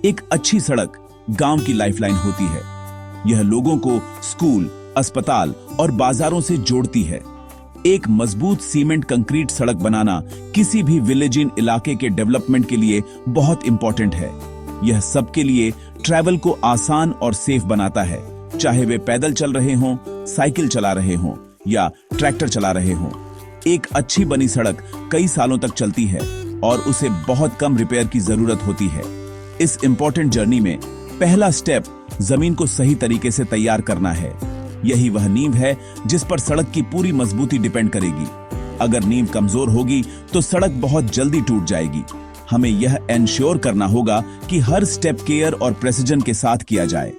एक अच्छी सड़क गांव की लाइफलाइन होती है। यह लोगों को स्कूल, अस्पताल और बाजारों से जोड़ती है। एक मजबूत सीमेंट कंक्रीट सड़क बनाना किसी भी विलेज इन इलाके के डेवलपमेंट के लिए बहुत इंपॉर्टेंट है। यह सबके लिए ट्रैवल को आसान और सेफ बनाता है, चाहे वे पैदल चल रहे हों, साइकिल चला रहे हों या ट्रैक्टर चला रहे हों। एक अच्छी बनी सड़क कई सालों तक चलती है और उसे बहुत कम रिपेयर की जरूरत होती है। इस इंपॉर्टेंट जर्नी में पहला स्टेप जमीन को सही तरीके से तैयार करना है। यही वह नींव है जिस पर सड़क की पूरी मजबूती डिपेंड करेगी। अगर नींव कमजोर होगी तो सड़क बहुत जल्दी टूट जाएगी। हमें यह एंश्योर करना होगा कि हर स्टेप केयर और प्रेसिजन के साथ किया जाए।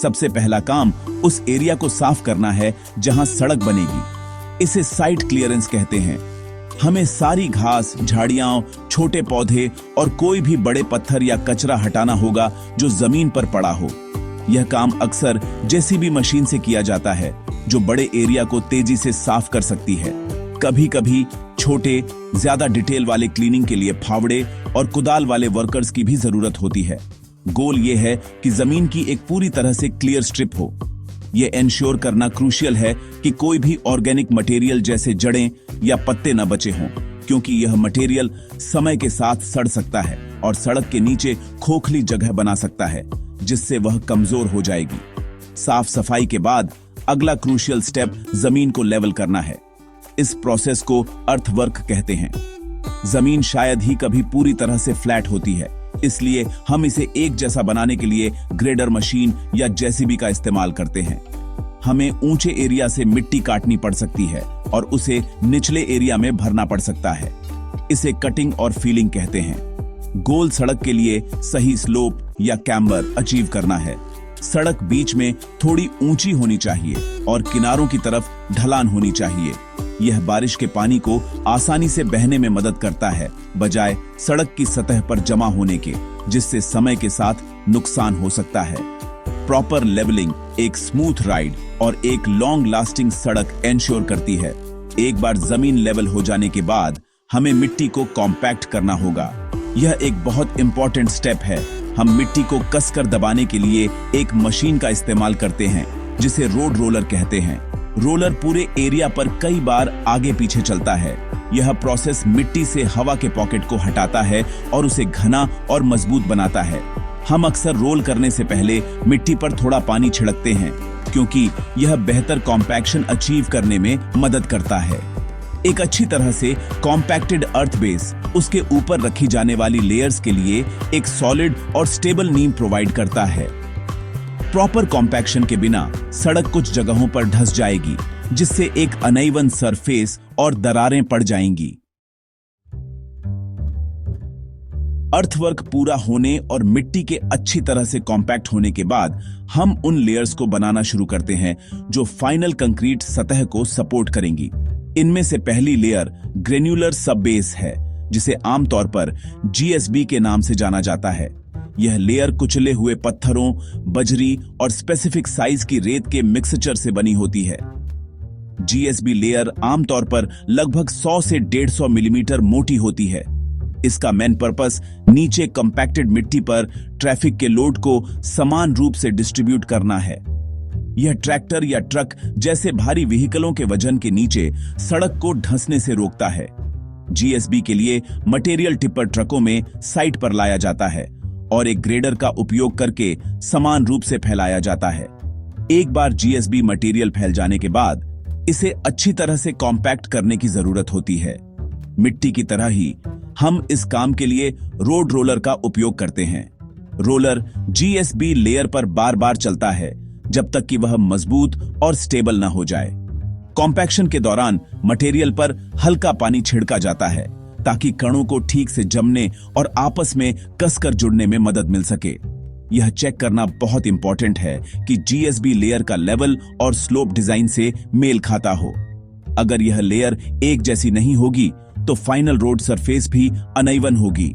सबसे पहला काम उस एरिया को साफ करना है जहां सड़क बनेगी। इसे साइट क्लियरेंस कहते हैं। हमें सारी घास, झाड़ियां, छोटे पौधे और कोई भी बड़े पत्थर या कचरा हटाना होगा जो जमीन पर पड़ा हो। यह काम अक्सर जेसीबी मशीन से किया जाता है, जो बड़े एरिया को तेजी से साफ कर सकती है। कभी कभी छोटे, ज्यादा डिटेल वाले क्लीनिंग के लिए फावड़े और कुदाल वाले वर्कर्स की भी जरूरत होती है। गोल यह है कि जमीन की एक पूरी तरह से क्लियर स्ट्रिप हो। यह एंश्योर करना क्रूशियल है कि कोई भी ऑर्गेनिक मटेरियल जैसे जड़ें या पत्ते न बचे हों, क्योंकि यह मटेरियल समय के साथ सड़ सकता है और सड़क के नीचे खोखली जगह बना सकता है, जिससे वह कमजोर हो जाएगी। साफ सफाई के बाद अगला क्रूशियल स्टेप जमीन को लेवल करना है। इस प्रोसेस को अर्थवर्क कहते हैं। जमीन शायद ही कभी पूरी तरह से फ्लैट होती है, इसलिए हम इसे एक जैसा बनाने के लिए ग्रेडर मशीन या जेसीबी का इस्तेमाल करते हैं। हमें ऊंचे एरिया से मिट्टी काटनी पड़ सकती है और उसे निचले एरिया में भरना पड़ सकता है। इसे कटिंग और फीलिंग कहते हैं। गोल सड़क के लिए सही स्लोप या कैम्बर अचीव करना है। सड़क बीच में थोड़ी ऊंची होनी चाहिए और किनारों की तरफ ढलान होनी चाहिए। यह बारिश के पानी को आसानी से बहने में मदद करता है, बजाय सड़क की सतह पर जमा होने के, जिससे समय के साथ नुकसान हो सकता है। प्रॉपर लेवलिंग एक स्मूथ राइड और एक लॉन्ग लास्टिंग सड़क एंश्योर करती है। एक बार जमीन लेवल हो जाने के बाद हमें मिट्टी को कॉम्पैक्ट करना होगा। यह एक बहुत इंपॉर्टेंट स्टेप है। हम मिट्टी को कसकर दबाने के लिए एक मशीन का इस्तेमाल करते हैं, जिसे रोड रोलर कहते हैं। रोलर पूरे एरिया पर कई बार आगे पीछे चलता है। यह प्रोसेस मिट्टी से हवा के पॉकेट को हटाता है और उसे घना और मजबूत बनाता है। हम अक्सर रोल करने से पहले मिट्टी पर थोड़ा पानी छिड़कते हैं, क्योंकि यह बेहतर कॉम्पैक्शन अचीव करने में मदद करता है। एक अच्छी तरह से कॉम्पैक्टेड अर्थ बेस उसके ऊपर रखी जाने वाली लेयर्स के लिए एक सॉलिड और स्टेबल नींव प्रोवाइड करता है। प्रॉपर कॉम्पैक्शन के बिना सड़क कुछ जगहों पर धंस जाएगी, जिससे एक अनइवन सरफेस और दरारें पड़ जाएंगी। अर्थवर्क पूरा होने और मिट्टी के अच्छी तरह से कॉम्पैक्ट होने के बाद हम उन लेयर्स को बनाना शुरू करते हैं जो फाइनल कंक्रीट सतह को सपोर्ट करेंगी। इनमें से पहली लेयर ग्रेन्युलर सब बेस है, जिसे आमतौर पर जीएसबी के नाम से जाना जाता है। यह लेयर कुचले हुए पत्थरों, बजरी और स्पेसिफिक साइज की रेत के मिक्सचर से बनी होती है। जीएसबी लेयर आमतौर पर लगभग 100 से 150 मिलीमीटर मोटी होती है। इसका मेन पर्पस नीचे कंपैक्टेड मिट्टी पर ट्रैफिक के लोड को समान रूप से डिस्ट्रीब्यूट करना है। यह ट्रैक्टर या ट्रक जैसे भारी व्हीकलों के वजन के नीचे सड़क को धंसने से रोकता है। जीएसबी के लिए मटेरियल टिपर ट्रकों में साइट पर लाया जाता है और एक ग्रेडर का उपयोग करके समान रूप से फैलाया जाता है। एक बार जीएसबी मटेरियल फैल जाने के बाद इसे अच्छी तरह से कॉम्पैक्ट करने की जरूरत होती है। मिट्टी की तरह ही हम इस काम के लिए रोड रोलर का उपयोग करते हैं। रोलर जीएसबी लेयर पर बार बार चलता है जब तक कि वह मजबूत और स्टेबल न हो जाए। कॉम्पैक्शन के दौरान मटेरियल पर हल्का पानी छिड़का जाता है, ताकि कणों को ठीक से जमने और आपस में कसकर जुड़ने में मदद मिल सके। यह चेक करना बहुत इंपॉर्टेंट है कि जीएसबी लेयर का लेवल और स्लोप डिजाइन से मेल खाता हो। अगर यह लेयर एक जैसी नहीं होगी तो फाइनल रोड सरफेस भी अनइवन होगी।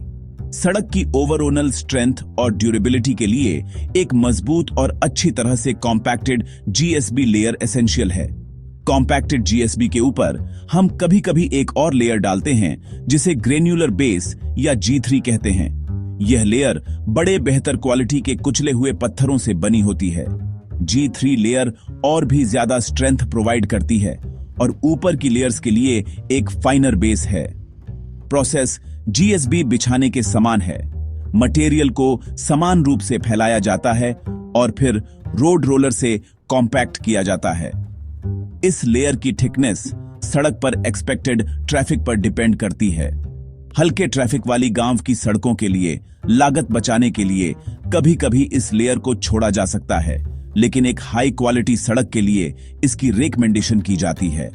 सड़क की ओवरऑल स्ट्रेंथ और ड्यूरेबिलिटी के लिए एक मजबूत और अच्छी तरह से कॉम्पैक्टेड जीएसबी लेयर एसेंशियल है। कॉम्पैक्टेड जीएसबी के ऊपर हम कभी कभी एक और लेयर डालते हैं, जिसे ग्रेन्युलर बेस या G3 कहते हैं। यह लेयर बड़े बेहतर क्वालिटी के कुचले हुए पत्थरों से बनी होती है। G3 लेयर और भी ज्यादा स्ट्रेंथ प्रोवाइड करती है और ऊपर की लेयर्स के लिए एक फाइनर बेस है। प्रोसेस GSB बिछाने के समान है। मटेरियल को समान रूप से फैलाया जाता है और फिर रोड रोलर से कॉम्पैक्ट किया जाता है। इस लेयर की थिकनेस सड़क पर एक्सपेक्टेड ट्रैफिक पर डिपेंड करती है। हल्के ट्रैफिक वाली गांव की सड़कों के लिए लागत बचाने के लिए कभी-कभी इस लेयर को छोड़ा जा सकता है, लेकिन एक हाई क्वालिटी सड़क के लिए इसकी रिकमेंडेशन की जाती है।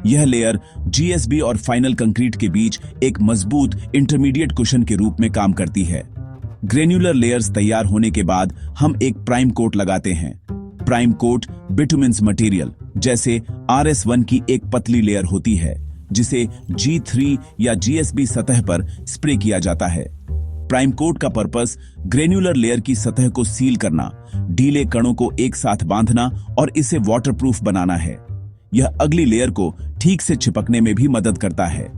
यह लेयर GSB और फाइनल कंक्रीट के बीच एक मजबूत इंटरमीडिएट कुशन के रूप में काम करती है। ग्रेन्युलर लेयर्स तैयार होने के बाद हम एक प्राइम कोट लगाते हैं। प्राइम कोट बिटुमिन्स मटेरियल जैसे RS1 की एक पतली लेयर होती है, जिसे G3 या GSB सतह पर स्प्रे किया जाता है। प्राइम कोट का पर्पस ग्रेन्युलर लेयर की सतह को सील करना, ढीले कणों को एक साथ बांधना और इसे वाटरप्रूफ बनाना है। यह अगली लेयर को ठीक से चिपकने में भी मदद करता है।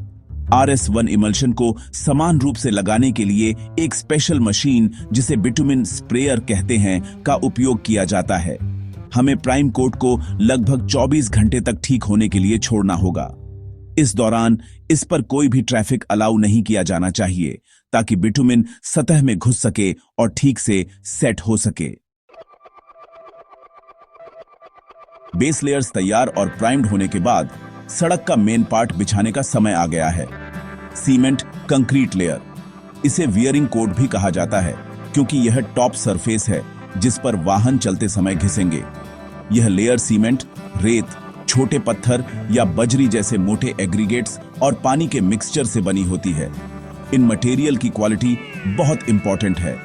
RS1 इमल्शन को समान रूप से लगाने के लिए एक स्पेशल मशीन, जिसे बिटुमिन स्प्रेयर कहते हैं, का उपयोग किया जाता है। हमें प्राइम कोट को लगभग 24 घंटे तक ठीक होने के लिए छोड़ना होगा। इस दौरान इस पर कोई भी ट्रैफिक अलाउ नहीं किया जाना चाहिए, ताकि बिटुमिन सतह में घुस सके और ठीक से सेट हो सके। बेस लेयर्स तैयार और प्राइम्ड होने के बाद सड़क का मेन पार्ट बिछाने का समय आ गया है। सीमेंट कंक्रीट लेयर, इसे वियरिंग कोट भी कहा जाता है, क्योंकि यह टॉप सरफेस है जिस पर वाहन चलते समय घिसेंगे। यह लेयर सीमेंट, रेत, छोटे पत्थर या बजरी जैसे मोटे एग्रीगेट्स और पानी के मिक्सचर से बनी होती है। इन मटेरियल की क्वालिटी बहुत इंपॉर्टेंट है।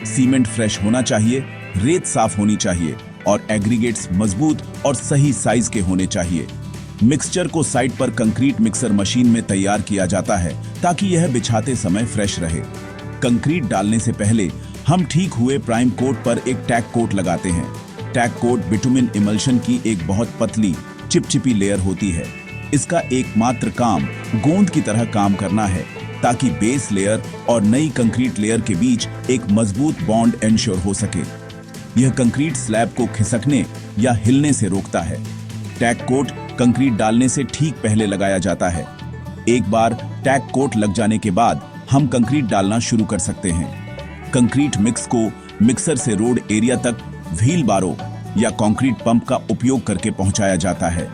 सीमेंट फ्रेश होना चाहिए, रेत साफ होनी चाहिए और एग्रीगेट्स मजबूत और सही साइज के होने चाहिए। मिक्सचर को साइड पर कंक्रीट मिक्सर मशीन में तैयार किया जाता है ताकि यह बिछाते समय फ्रेश रहे। कंक्रीट डालने से पहले हम ठीक हुए प्राइम कोट पर एक टैग कोट लगाते हैं। टैग कोट बिटुमिन इमल्शन की एक बहुत पतली चिपचिपी लेयर होती है। इसका एकमात्र काम गोंद की तरह काम करना है, ताकि बेस लेयर और नई कंक्रीट लेयर के बीच एक मजबूत बॉन्ड एंश्योर हो सके। यह कंक्रीट स्लैब को खिसकने या हिलने से रोकता है। टैग कोट कंक्रीट डालने से ठीक पहले लगाया जाता है। एक बार टैग कोट लग जाने के बाद हम कंक्रीट डालना शुरू कर सकते हैं। कंक्रीट मिक्स को मिक्सर से रोड एरिया तक व्हील बारों या कंक्रीट पंप का उपयोग करके पहुंचाया जाता है।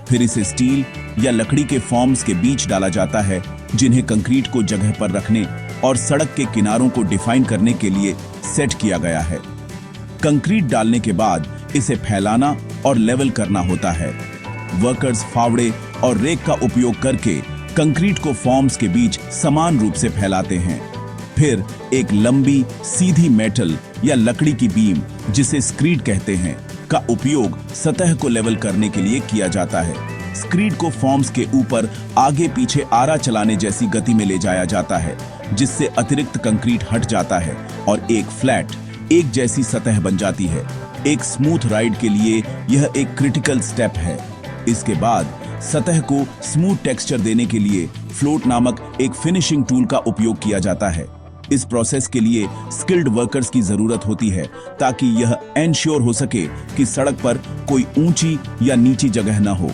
फिर इसे स्टील या लकड़ी के फॉर्म्स के बीच डाला जाता है, जिन्हें कंक्रीट को जगह पर रखने और सड़क के किनारों को डिफाइन करने के लिए सेट किया गया है। कंक्रीट डालने के बाद इसे फैलाना और लेवल करना होता है। वर्कर्स फावड़े और रेक का उपयोग करके कंक्रीट को फॉर्म्स के बीच समान रूप से फैलाते हैं। फिर एक लंबी सीधी मेटल या लकड़ी की बीम, जिसे स्क्रीड कहते हैं, का उपयोग सतह को लेवल करने के लिए किया जाता है। स्क्रीड को फॉर्म्स के ऊपर आगे पीछे आरा चलाने जैसी गति में ले जाया जाता है, जिससे अतिरिक्त कंक्रीट हट जाता है और एक फ्लैट, एक जैसी सतह बन जाती है। एक स्मूथ राइड के लिए यह एक क्रिटिकल स्टेप है। इसके बाद सतह को स्मूथ टेक्सचर देने के लिए फ्लोट नामक एक फिनिशिंग टूल का उपयोग किया जाता है। इस प्रोसेस के लिए स्किल्ड वर्कर्स की जरूरत होती है, ताकि यह एंश्योर हो सके कि सड़क पर कोई ऊंची या नीची जगह न हो।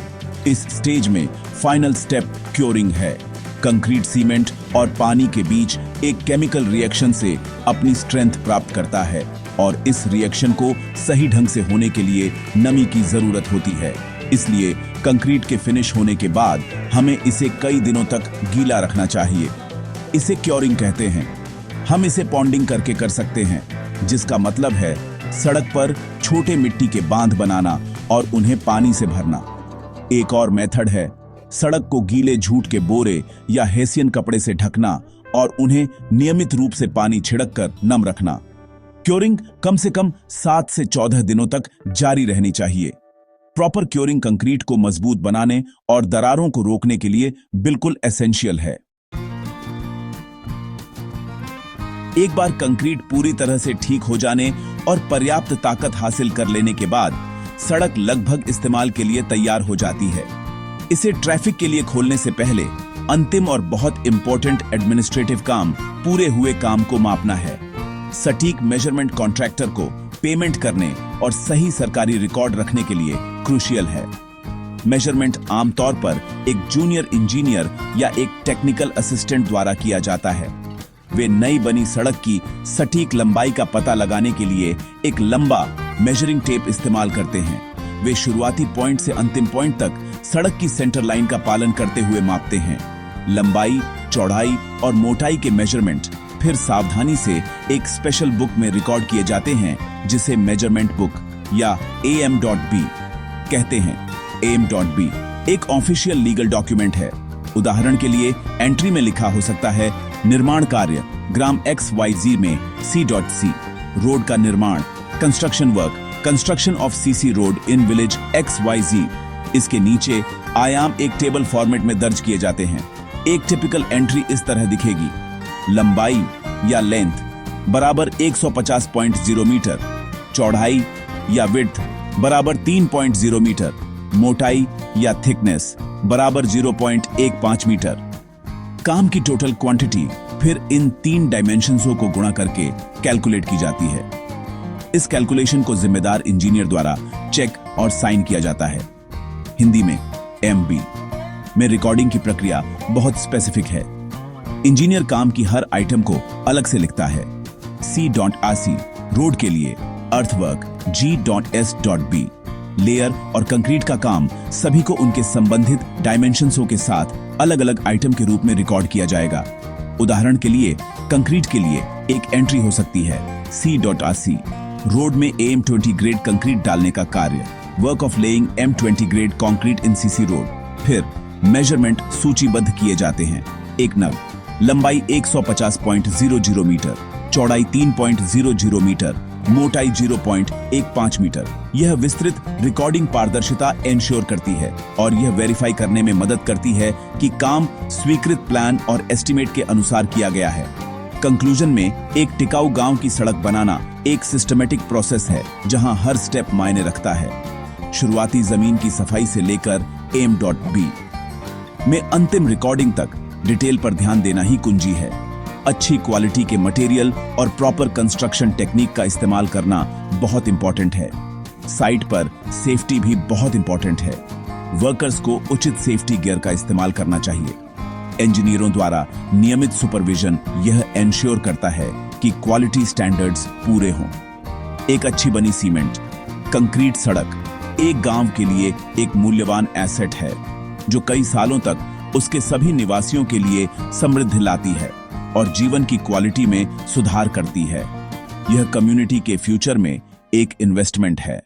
इस स्टेज में फाइनल स्टेप क्योरिंग है। कंक्रीट सीमेंट और पानी के बीच एक केमिकल रिएक्शन से अपनी स्ट्रेंथ प्राप्त करता है और इस रिएक्शन को सही ढंग से होने के लिए नमी की जरूरत होती है। इसलिए कंक्रीट के फिनिश होने के बाद हमें इसे कई दिनों तक गीला रखना चाहिए। इसे क्योरिंग कहते हैं। हम इसे पॉन्डिंग करके कर सकते हैं, जिसका मतलब है सड़क पर छोटे मिट्टी के बांध बनाना और उन्हें पानी से भरना। एक और मेथड है सड़क को गीले जूट के बोरे या हेसियन कपड़े से ढकना और उन्हें नियमित रूप से पानी छिड़ककर नम रखना। क्योरिंग कम से कम 7 से 14 दिनों तक जारी रहनी चाहिए। प्रॉपर क्योरिंग कंक्रीट को मजबूत बनाने और दरारों को रोकने के लिए बिल्कुल एसेंशियल है। एक बार कंक्रीट पूरी तरह से ठीक हो जाने और पर्याप्त ताकत हासिल कर लेने के बाद सड़क लगभग इस्तेमाल के लिए तैयार हो जाती है। इसे ट्रैफिक के लिए खोलने से पहले अंतिम और बहुत इंपॉर्टेंट एडमिनिस्ट्रेटिव काम पूरे हुए काम को मापना है। सटीक मेजरमेंट कॉन्ट्रैक्टर को पेमेंट करने और सही सरकारी रिकॉर्ड रखने के लिए क्रूशियल है। मेजरमेंट आमतौर पर एक जूनियर इंजीनियर या एक टेक्निकल असिस्टेंट द्वारा किया जाता है। वे नई बनी सड़क की सटीक लंबाई का पता लगाने के लिए एक लंबा मेजरिंग टेप इस्तेमाल करते हैं। वे शुरुआती पॉइंट से अंतिम पॉइंट तक सड़क की सेंटर लाइन का पालन करते हुए मापते हैं। लंबाई, चौड़ाई और मोटाई के मेजरमेंट फिर सावधानी से एक स्पेशल बुक में रिकॉर्ड किए जाते हैं जिसे मेजरमेंट बुक या AM.B कहते हैं। AM.B एक ऑफिशियल लीगल डॉक्यूमेंट है। उदाहरण के लिए एंट्री में लिखा हो सकता है निर्माण कार्य ग्राम XYZ में C.C, रोड का निर्माण, construction work, construction of CC road in village XYZ। इसके नीचे आयाम एक टेबल फॉर्मेट में दर्ज किए जाते हैं। एक टिपिकल एंट्री इस तरह दिखेगी। लंबाई या लेंथ बराबर 150.0 मीटर, चौड़ाई या विड्थ बराबर 3.0 मीटर, मोटाई या थिकनेस बराबर 0.15 मीटर। काम की टोटल क्वांटिटी फिर इन 3 डायमेंशंसों को गुणा करके कैलकुलेट की जाती है। इस कैलकुलेशन को जिम्मेदार इंजीनियर द्वारा चेक और साइन किया जाता है। हिंदी में MB में रिकॉर्डिंग की प्रक्रिया बहुत स्पेसिफिक है। इंजीनियर काम की हर आइटम को अलग से लिखता है। C.RC रोड के लिए, अर्थवर्क G.S.B लेयर और कंक्रीट का काम सभी को उनके संबंधित डायमेंशंसों के साथ अलग अलग आइटम के रूप में रिकॉर्ड किया जाएगा। उदाहरण के लिए कंक्रीट के लिए एक एंट्री हो सकती है C.RC रोड में AM20 ग्रेड कंक्रीट डालने का कार्य, work of laying M20 grade concrete in CC road. फिर मेजरमेंट सूचीबद्ध किए जाते हैं। एक नग, लंबाई 150.00 मीटर, चौड़ाई 3.00 मीटर, मोटाई 0.15 मीटर। यह विस्तृत रिकॉर्डिंग पारदर्शिता एंश्योर करती है और यह वेरीफाई करने में मदद करती है कि काम स्वीकृत प्लान और एस्टीमेट के अनुसार किया गया है। कंक्लूजन में एक टिकाऊ गांव की सड़क बनाना एक सिस्टमेटिक प्रोसेस है जहां हर स्टेप मायने रखता है। शुरुआती जमीन की सफाई से लेकर AM.B में अंतिम रिकॉर्डिंग तक डिटेल पर ध्यान देना ही कुंजी है। अच्छी क्वालिटी के मटेरियल और प्रॉपर कंस्ट्रक्शन टेक्निक का इस्तेमाल करना बहुत इंपॉर्टेंट है। साइट पर सेफ्टी भी बहुत इंपॉर्टेंट है। वर्कर्स को उचित सेफ्टी गियर का इस्तेमाल करना चाहिए। इंजीनियरों द्वारा नियमित सुपरविजन यह एंश्योर करता है कि क्वालिटी स्टैंडर्ड्स पूरे हों। एक अच्छी बनी सीमेंट कंक्रीट सड़क एक गांव के लिए एक मूल्यवान एसेट है जो कई सालों तक उसके सभी निवासियों के लिए समृद्धि लाती है और जीवन की क्वालिटी में सुधार करती है। यह कम्युनिटी के फ्यूचर में एक इन्वेस्टमेंट है।